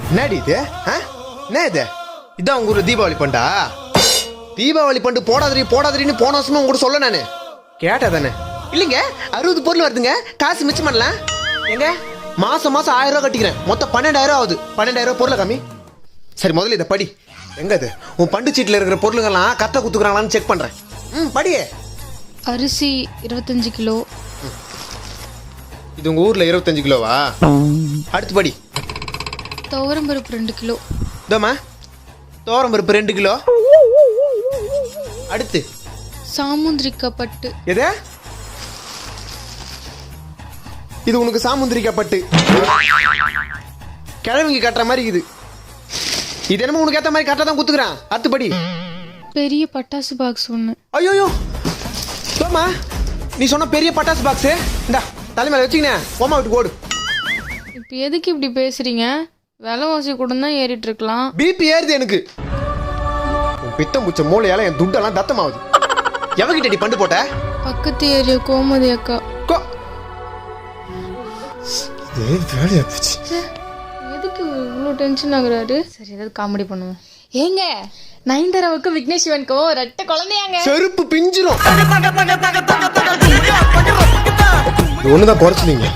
என்னடி இது? என்ன இது? இதான் உங்க ஊர்ல தீபாவளி பண்டா? தீபாவளி பண்டு போடாதீன்னு போன வருஷமா உங்க கூட சொல்ல நானு கேட்டா தானே? இல்லைங்க 60 பொருள் வருதுங்க, காசு மிச்சம் பண்ணலாம். எங்க மாசம் 1000 ரூபாய் கட்டிக்கிறேன், மொத்தம் 12,000 ஆகுது. 12,000 பொருளை கம்மி. சரி முதல்ல இதை படி. எங்க அது உன் பண்டு சீட்டில் இருக்கிற பொருளுங்கெல்லாம் கத்த குத்துக்கிறாங்களான்னு செக் பண்றேன். படியே. அரிசி 25 கிலோ. இது உங்க ஊர்ல 25 கிலோவா? அடுத்து படி. துவரம் பருப்பு 2 கிலோ. இதோமா துவரம் பருப்பு 2 கிலோ. அடுத்து சாமுந்திரிக்காய் பட்டு. எது? இது உனக்கு சாமுந்திரிக்காய் பட்டு கிழவிங்க கட்டுற மாதிரி இது. இது என்னமோ உனக்கு ஏத்த மாதிரி கரெக்டா தான் குத்துக்கிறான். அடுத்து படி. பெரிய பட்டாசு பாக்ஸ் 1. ஐயோ தோமா, நீ சொன்ன பெரிய பட்டாசு பாக்ஸ் இந்தா தலைமையில வச்சுக்கினேன். ஓமா விட்டு ஓடு. இப்போ எதுக்கு இப்படி பேசுறீங்க? விலைவாசி கூட தான் ஏறிட்டு இருக்கலாம். பிபி ஏறுது எனக்கு. உன் பித்தம் பூச்ச மூளையால என் துண்டெல்லாம் தத்தமாவுது. எவகிட்ட நீ பண்டு போட்ட? பக்கத்து ஏரியா கோமதி அக்கா. வேலையா போச்சு. எதுக்கு இவ்வளோ டென்ஷன் ஆகுறாரு? சரி ஏதாவது காமெடி பண்ணுவோம். ஏங்க நயன்தாராவுக்கு விக்னேஷ் சிவனுக்கும் 2 குழந்தையாங்க. செருப்பு பிஞ்சிரும். ஒண்ணுதான் குறைச்சினீங்க.